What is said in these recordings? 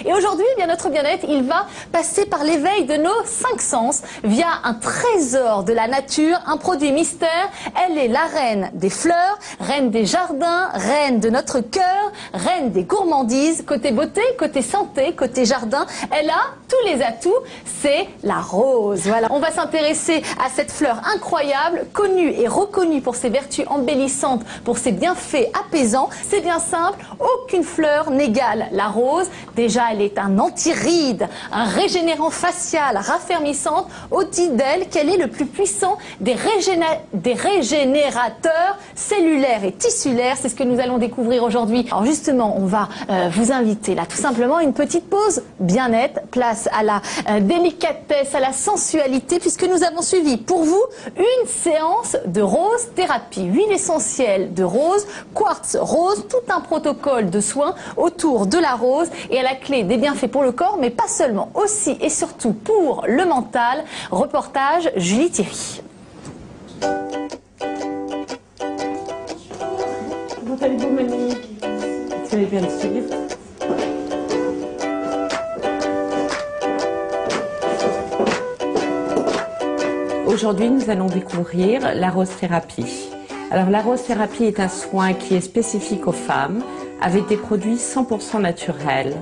Et aujourd'hui, eh bien, notre bien-être, il va passer par l'éveil de nos 5 sens via un trésor de la nature, un produit mystère. Elle est la reine des fleurs, reine des jardins, reine de notre cœur, reine des gourmandises. Côté beauté, côté santé, côté jardin, elle a tous les atouts. C'est la rose. Voilà. On va s'intéresser à cette fleur incroyable, connue et reconnue pour ses vertus embellissantes, pour ses bienfaits apaisants. C'est bien simple, aucune fleur n'égale la rose. Déjà, elle est un anti-ride, un régénérant facial, raffermissante. On dit d'elle qu'elle est le plus puissant des régénérateurs cellulaires et tissulaires. C'est ce que nous allons découvrir aujourd'hui. Alors justement, on va vous inviter là tout simplement à une petite pause bien-être, place à la délicatesse, à la sensualité, puisque nous avons suivi pour vous une séance de rose thérapie. Huile essentielle de rose, quartz rose, tout un protocole de soins autour de la rose et à la clé des bienfaits pour le corps, mais pas seulement, aussi et surtout pour le mental. Reportage Julie Thierry. Comment allez-vous, Monique? Vous allez bien le suivre? Aujourd'hui, nous allons découvrir la rose thérapie. Alors, la rose thérapie est un soin qui est spécifique aux femmes avec des produits 100% naturels,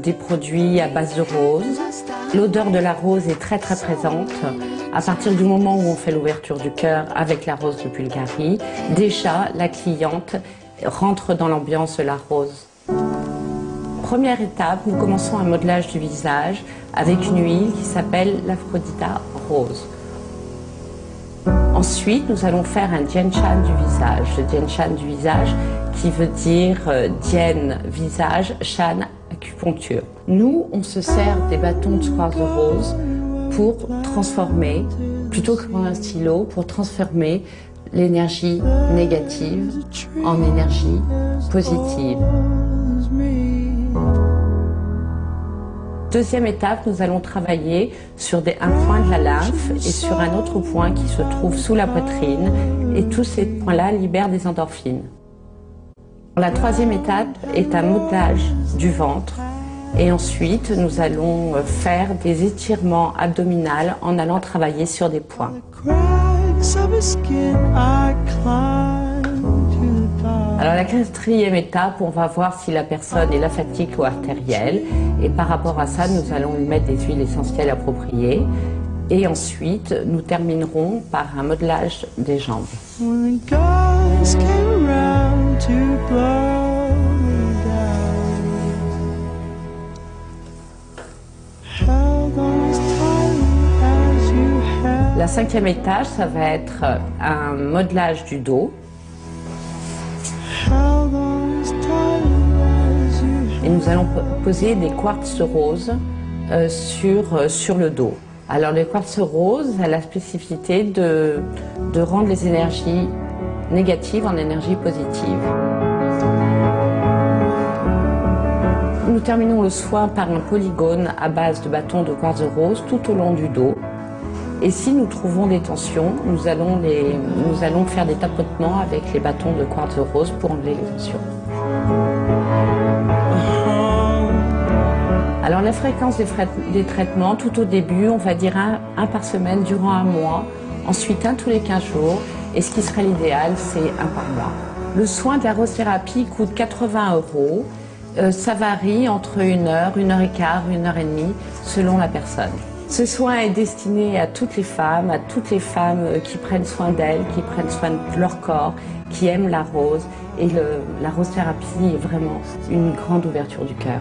des produits à base de rose. L'odeur de la rose est très très présente. À partir du moment où on fait l'ouverture du cœur avec la rose de Bulgarie, déjà la cliente rentre dans l'ambiance de la rose. Première étape, nous commençons un modelage du visage avec une huile qui s'appelle l'Aphrodita rose. Ensuite, nous allons faire un Dien Shan du visage. Le Dien Shan du visage qui veut dire Dien, visage, Shan, acupuncture. Nous, on se sert des bâtons de quartz rose pour transformer, plutôt que un stylo, pour transformer l'énergie négative en énergie positive. Deuxième étape, nous allons travailler sur un point de la lymphe et sur un autre point qui se trouve sous la poitrine. Et tous ces points-là libèrent des endorphines. La troisième étape est un modelage du ventre. Et ensuite, nous allons faire des étirements abdominaux en allant travailler sur des points. Alors la quatrième étape, on va voir si la personne est lymphatique ou artérielle. Et par rapport à ça, nous allons lui mettre des huiles essentielles appropriées. Et ensuite, nous terminerons par un modelage des jambes. La cinquième étape, ça va être un modelage du dos. Et nous allons poser des quartz roses sur le dos. Alors le quartz rose a la spécificité de rendre les énergies négatives en énergie positive. Nous terminons le soin par un polygone à base de bâtons de quartz rose tout au long du dos. Et si nous trouvons des tensions, nous allons faire des tapotements avec les bâtons de quartz rose pour enlever les tensions. Alors la fréquence des traitements, tout au début, on va dire un par semaine durant un mois, ensuite un tous les 15 jours, et ce qui serait l'idéal, c'est un par mois. Le soin de la rose thérapie coûte 80 €. Ça varie entre 1 heure, 1 heure et quart, 1 heure et demie, selon la personne. Ce soin est destiné à toutes les femmes qui prennent soin d'elles, qui prennent soin de leur corps, qui aiment la rose. Et la rose thérapie est vraiment une grande ouverture du cœur.